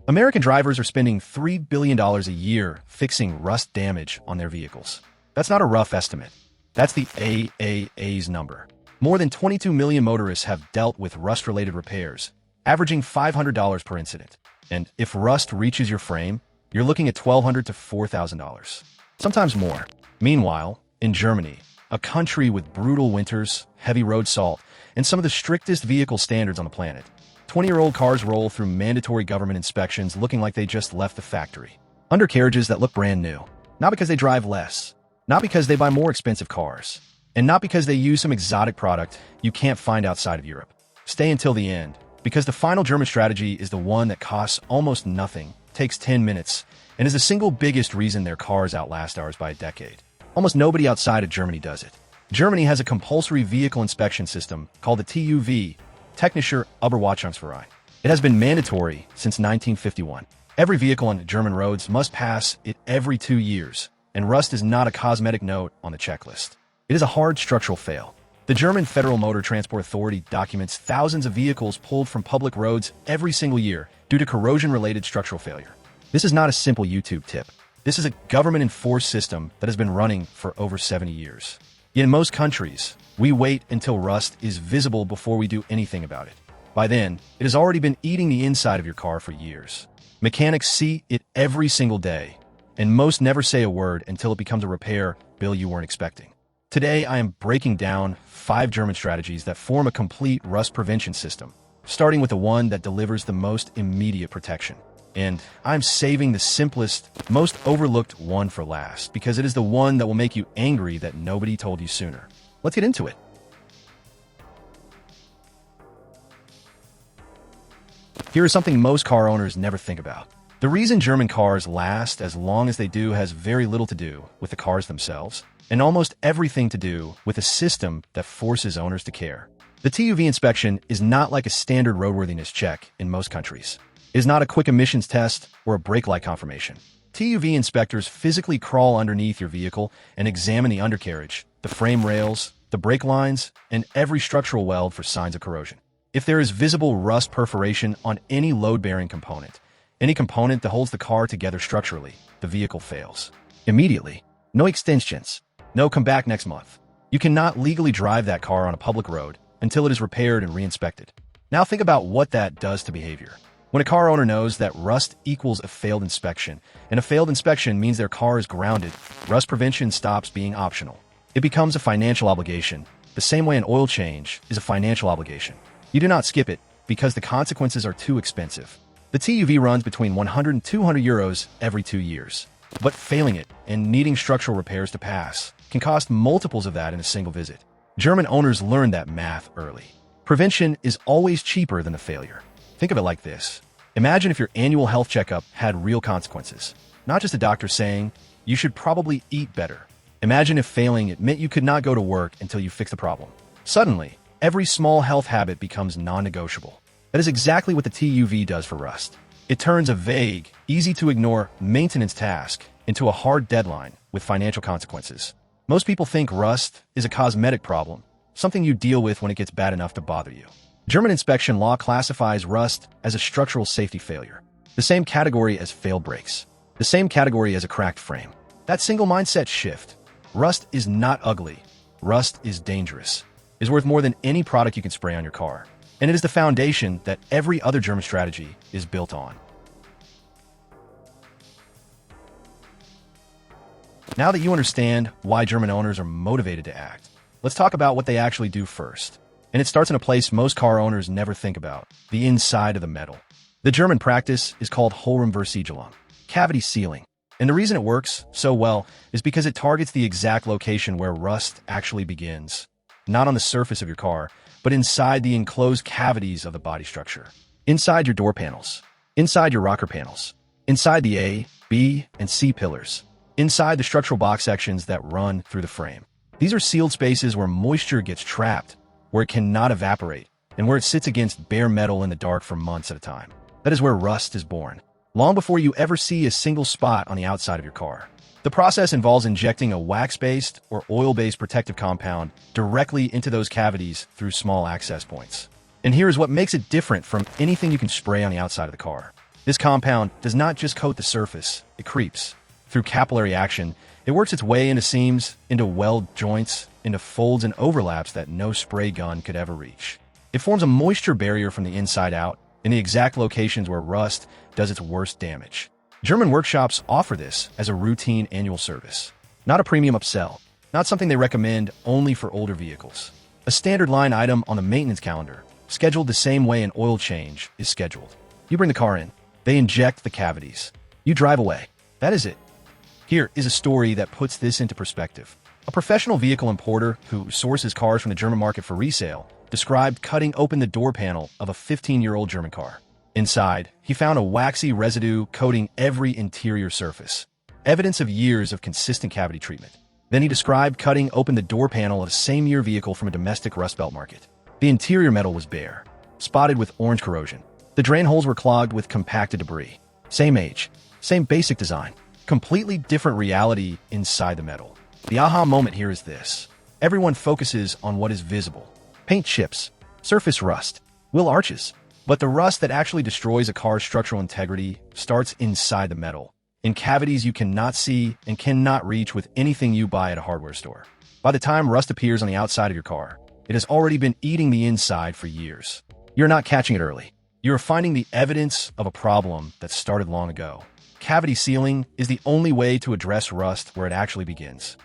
American drivers are spending $3 billion a year fixing rust damage on their vehicles. That's not a rough estimate. That's the AAA's number. More than 22 million motorists have dealt with rust-related repairs, averaging $500 per incident. And if rust reaches your frame, you're looking at $1,200 to $4,000. Sometimes more. Meanwhile, in Germany, a country with brutal winters, heavy road salt, and some of the strictest vehicle standards on the planet, 20-year-old cars roll through mandatory government inspections looking like they just left the factory. Undercarriages that look brand new. Not because they drive less, not because they buy more expensive cars, and not because they use some exotic product you can't find outside of Europe. Stay until the end, because the final German strategy is the one that costs almost nothing, takes 10 minutes, and is the single biggest reason their cars outlast ours by a decade. Almost nobody outside of Germany does it. Germany has a compulsory vehicle inspection system called the TÜV, Technischer Überwachungsverein. It has been mandatory since 1951. Every vehicle on German roads must pass it every 2 years, and rust is not a cosmetic note on the checklist. It is a hard structural fail. The German Federal Motor Transport Authority documents thousands of vehicles pulled from public roads every single year due to corrosion-related structural failure. This is not a simple YouTube tip. This is a government-enforced system that has been running for over 70 years. Yet in most countries, we wait until rust is visible before we do anything about it. By then, it has already been eating the inside of your car for years. Mechanics see it every single day, and most never say a word until it becomes a repair bill you weren't expecting. Today, I am breaking down 5 German strategies that form a complete rust prevention system, starting with the one that delivers the most immediate protection. And I'm saving the simplest, most overlooked one for last, because it is the one that will make you angry that nobody told you sooner. Let's get into it. Here is something most car owners never think about. The reason German cars last as long as they do has very little to do with the cars themselves, and almost everything to do with a system that forces owners to care. The TÜV inspection is not like a standard roadworthiness check in most countries. It is not a quick emissions test or a brake light confirmation. TÜV inspectors physically crawl underneath your vehicle and examine the undercarriage, the frame rails, the brake lines, and every structural weld for signs of corrosion. If there is visible rust perforation on any load-bearing component, any component that holds the car together structurally, the vehicle fails. Immediately. No extensions. No come back next month. You cannot legally drive that car on a public road until it is repaired and re-inspected. Now think about what that does to behavior. When a car owner knows that rust equals a failed inspection, and a failed inspection means their car is grounded, rust prevention stops being optional. It becomes a financial obligation, the same way an oil change is a financial obligation. You do not skip it because the consequences are too expensive. The TÜV runs between 100 and 200 euros every 2 years. But failing it and needing structural repairs to pass can cost multiples of that in a single visit. German owners learned that math early. Prevention is always cheaper than the failure. Think of it like this. Imagine if your annual health checkup had real consequences, not just a doctor saying, you should probably eat better. Imagine if failing it meant you could not go to work until you fix the problem. Suddenly, every small health habit becomes non-negotiable. That is exactly what the TÜV does for rust. It turns a vague, easy-to-ignore maintenance task into a hard deadline with financial consequences. Most people think rust is a cosmetic problem, something you deal with when it gets bad enough to bother you. German inspection law classifies rust as a structural safety failure, the same category as failed brakes, the same category as a cracked frame. That single mindset shift. Rust is not ugly. Rust is dangerous. Is worth more than any product you can spray on your car. And it is the foundation that every other German strategy is built on. Now that you understand why German owners are motivated to act, let's talk about what they actually do first. And it starts in a place most car owners never think about, the inside of the metal. The German practice is called Hohlraumversiegelung, cavity sealing. And the reason it works so well is because it targets the exact location where rust actually begins. Not on the surface of your car, but inside the enclosed cavities of the body structure. Inside your door panels, inside your rocker panels, inside the A, B, and C pillars, inside the structural box sections that run through the frame. These are sealed spaces where moisture gets trapped, where it cannot evaporate, and where it sits against bare metal in the dark for months at a time. That is where rust is born, long before you ever see a single spot on the outside of your car. The process involves injecting a wax-based or oil-based protective compound directly into those cavities through small access points. And here is what makes it different from anything you can spray on the outside of the car. This compound does not just coat the surface, it creeps. Through capillary action, it works its way into seams, into weld joints, into folds and overlaps that no spray gun could ever reach. It forms a moisture barrier from the inside out, in the exact locations where rust does its worst damage. German workshops offer this as a routine annual service. Not a premium upsell, not something they recommend only for older vehicles. A standard line item on the maintenance calendar, scheduled the same way an oil change is scheduled. You bring the car in, they inject the cavities. You drive away. That is it. Here is a story that puts this into perspective. A professional vehicle importer who sources cars from the German market for resale described cutting open the door panel of a 15-year-old German car. Inside, he found a waxy residue coating every interior surface, evidence of years of consistent cavity treatment. Then he described cutting open the door panel of a same-year vehicle from a domestic Rust Belt market. The interior metal was bare, spotted with orange corrosion. The drain holes were clogged with compacted debris. Same age, same basic design, completely different reality inside the metal. The aha moment here is this. Everyone focuses on what is visible. Paint chips, surface rust, wheel arches. But the rust that actually destroys a car's structural integrity starts inside the metal, in cavities you cannot see and cannot reach with anything you buy at a hardware store. By the time rust appears on the outside of your car, it has already been eating the inside for years. You're not catching it early. You're finding the evidence of a problem that started long ago. Cavity sealing is the only way to address rust where it actually begins.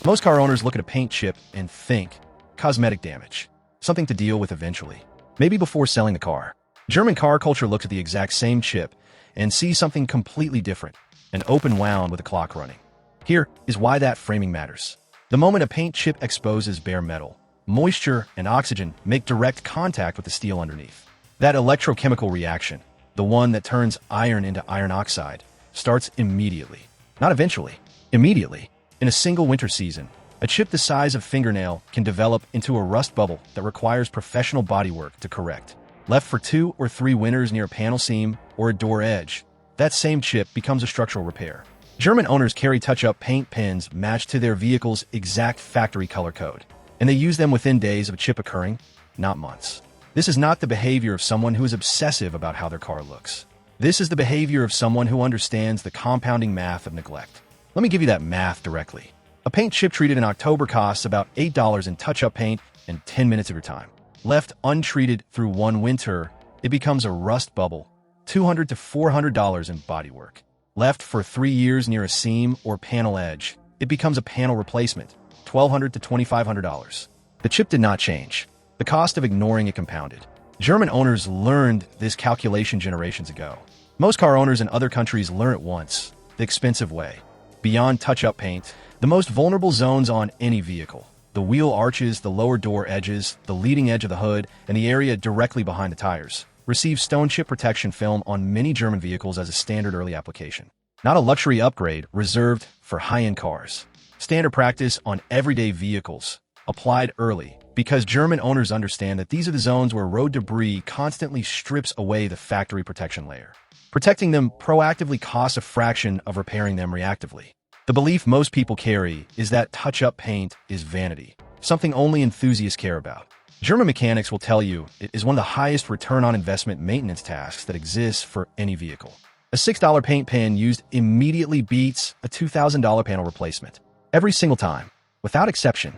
Most car owners look at a paint chip and think, cosmetic damage, something to deal with eventually, maybe before selling the car. German car culture looks at the exact same chip and sees something completely different, an open wound with a clock running. Here is why that framing matters. The moment a paint chip exposes bare metal, moisture and oxygen make direct contact with the steel underneath. That electrochemical reaction, the one that turns iron into iron oxide, starts immediately. Not eventually, immediately. In a single winter season, a chip the size of fingernail can develop into a rust bubble that requires professional bodywork to correct. Left for 2 or 3 winters near a panel seam or a door edge, that same chip becomes a structural repair. German owners carry touch-up paint pens matched to their vehicle's exact factory color code, and they use them within days of a chip occurring, not months. This is not the behavior of someone who is obsessive about how their car looks. This is the behavior of someone who understands the compounding math of neglect. Let me give you that math directly. A paint chip treated in October costs about $8 in touch-up paint and 10 minutes of your time. Left untreated through one winter, it becomes a rust bubble, $200 to $400 in bodywork. Left for 3 years near a seam or panel edge, it becomes a panel replacement, $1,200 to $2,500. The chip did not change. The cost of ignoring it compounded. German owners learned this calculation generations ago. Most car owners in other countries learn it once, the expensive way. Beyond touch-up paint, the most vulnerable zones on any vehicle, the wheel arches, the lower door edges, the leading edge of the hood, and the area directly behind the tires, receive stone chip protection film on many German vehicles as a standard early application. Not a luxury upgrade reserved for high-end cars. Standard practice on everyday vehicles, applied early, because German owners understand that these are the zones where road debris constantly strips away the factory protection layer. Protecting them proactively costs a fraction of repairing them reactively. The belief most people carry is that touch-up paint is vanity, something only enthusiasts care about. German mechanics will tell you it is one of the highest return on investment maintenance tasks that exists for any vehicle. A $6 paint pen used immediately beats a $2,000 panel replacement. Every single time, without exception.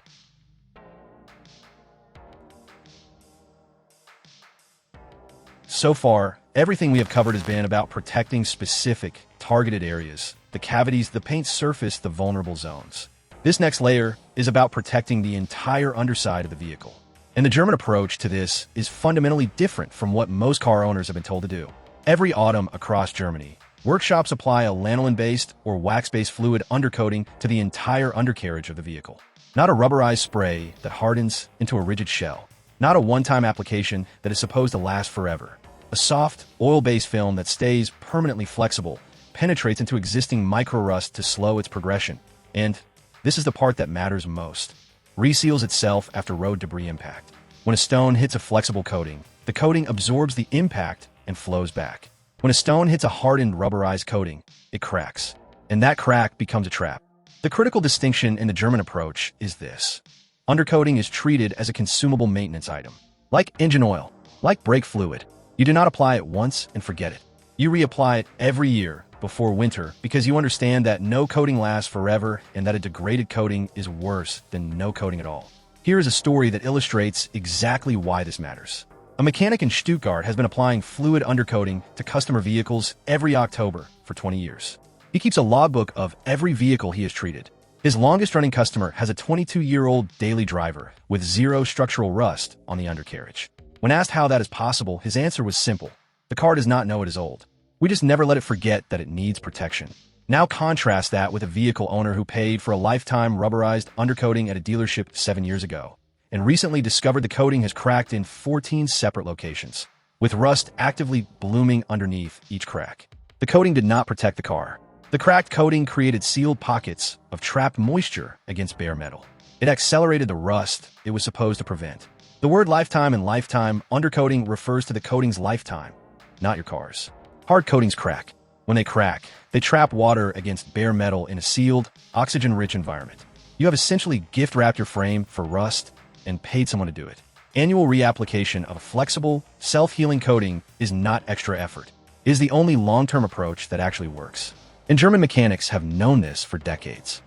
So far, everything we have covered has been about protecting specific, targeted areas, the cavities, the paint surface, the vulnerable zones. This next layer is about protecting the entire underside of the vehicle. And the German approach to this is fundamentally different from what most car owners have been told to do. Every autumn across Germany, workshops apply a lanolin-based or wax-based fluid undercoating to the entire undercarriage of the vehicle. Not a rubberized spray that hardens into a rigid shell. Not a one-time application that is supposed to last forever. A soft, oil-based film that stays permanently flexible, penetrates into existing micro-rust to slow its progression, and, this is the part that matters most, reseals itself after road debris impact. When a stone hits a flexible coating, the coating absorbs the impact and flows back. When a stone hits a hardened rubberized coating, it cracks, and that crack becomes a trap. The critical distinction in the German approach is this. Undercoating is treated as a consumable maintenance item. Like engine oil, like brake fluid. You do not apply it once and forget it. You reapply it every year before winter because you understand that no coating lasts forever and that a degraded coating is worse than no coating at all. Here is a story that illustrates exactly why this matters. A mechanic in Stuttgart has been applying fluid undercoating to customer vehicles every October for 20 years. He keeps a logbook of every vehicle he has treated. His longest-running customer has a 22-year-old daily driver with zero structural rust on the undercarriage. When asked how that is possible, his answer was simple. The car does not know it is old. We just never let it forget that it needs protection. Now contrast that with a vehicle owner who paid for a lifetime rubberized undercoating at a dealership 7 years ago and recently discovered the coating has cracked in 14 separate locations, with rust actively blooming underneath each crack. The coating did not protect the car. The cracked coating created sealed pockets of trapped moisture against bare metal. It accelerated the rust it was supposed to prevent. The word lifetime and lifetime undercoating refers to the coating's lifetime, not your car's. Hard coatings crack. When they crack, they trap water against bare metal in a sealed, oxygen-rich environment. You have essentially gift-wrapped your frame for rust and paid someone to do it. Annual reapplication of a flexible, self-healing coating is not extra effort. It is the only long-term approach that actually works. And German mechanics have known this for decades.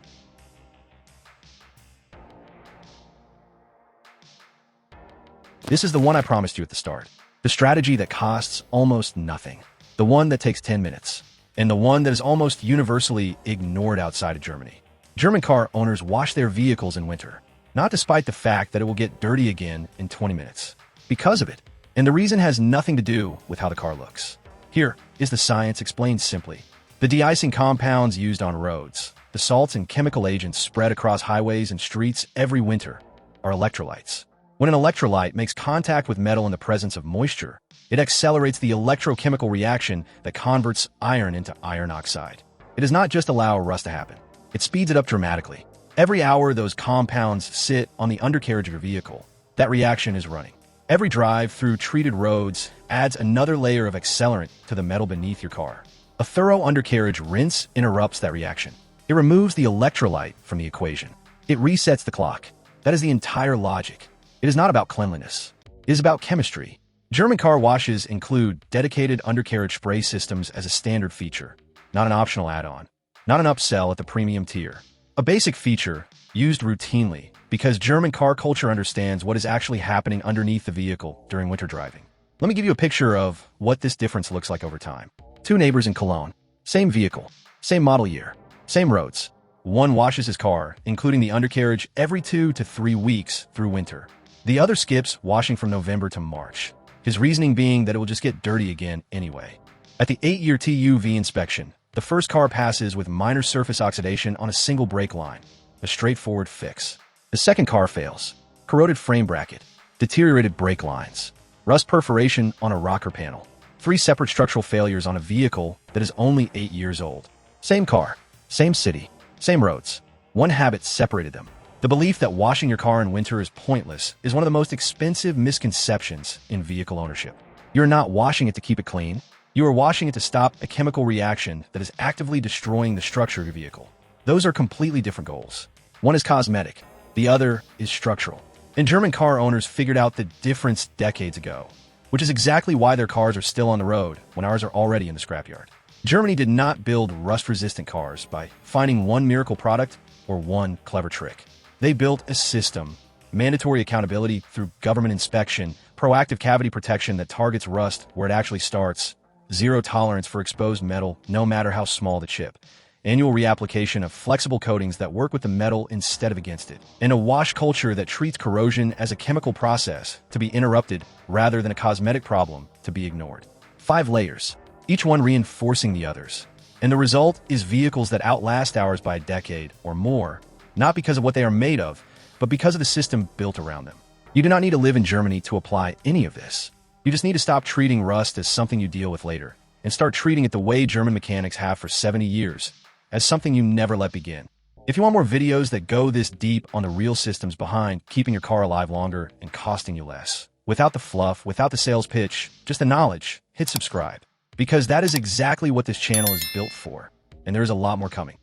This is the one I promised you at the start. The strategy that costs almost nothing. The one that takes 10 minutes. And the one that is almost universally ignored outside of Germany. German car owners wash their vehicles in winter, not despite the fact that it will get dirty again in 20 minutes. Because of it. And the reason has nothing to do with how the car looks. Here is the science explained simply. The de-icing compounds used on roads, the salts and chemical agents spread across highways and streets every winter, are electrolytes. When an electrolyte makes contact with metal in the presence of moisture, it accelerates the electrochemical reaction that converts iron into iron oxide. It does not just allow rust to happen. It speeds it up dramatically. Every hour those compounds sit on the undercarriage of your vehicle, that reaction is running. Every drive through treated roads adds another layer of accelerant to the metal beneath your car. A thorough undercarriage rinse interrupts that reaction. It removes the electrolyte from the equation. It resets the clock. That is the entire logic. It is not about cleanliness. It is about chemistry. German car washes include dedicated undercarriage spray systems as a standard feature, not an optional add-on, not an upsell at the premium tier. A basic feature used routinely because German car culture understands what is actually happening underneath the vehicle during winter driving. Let me give you a picture of what this difference looks like over time. Two neighbors in Cologne, same vehicle, same model year, same roads. One washes his car, including the undercarriage, every 2 to 3 weeks through winter. The other skips washing from November to March. His reasoning being that it will just get dirty again anyway. At the 8-year TÜV inspection, the first car passes with minor surface oxidation on a single brake line, a straightforward fix. The second car fails. Corroded frame bracket, deteriorated brake lines, rust perforation on a rocker panel. 3 separate structural failures on a vehicle that is only 8 years old. Same car, same city, same roads. One habit separated them. The belief that washing your car in winter is pointless is one of the most expensive misconceptions in vehicle ownership. You're not washing it to keep it clean. You are washing it to stop a chemical reaction that is actively destroying the structure of your vehicle. Those are completely different goals. One is cosmetic. The other is structural. And German car owners figured out the difference decades ago, which is exactly why their cars are still on the road when ours are already in the scrapyard. Germany did not build rust-resistant cars by finding one miracle product or one clever trick. They built a system, mandatory accountability through government inspection, proactive cavity protection that targets rust where it actually starts, zero tolerance for exposed metal no matter how small the chip, annual reapplication of flexible coatings that work with the metal instead of against it, and a wash culture that treats corrosion as a chemical process to be interrupted rather than a cosmetic problem to be ignored. 5 layers, each one reinforcing the others. And the result is vehicles that outlast ours by a decade or more, not because of what they are made of, but because of the system built around them. You do not need to live in Germany to apply any of this. You just need to stop treating rust as something you deal with later, and start treating it the way German mechanics have for 70 years, as something you never let begin. If you want more videos that go this deep on the real systems behind keeping your car alive longer and costing you less, without the fluff, without the sales pitch, just the knowledge, hit subscribe. Because that is exactly what this channel is built for, and there is a lot more coming.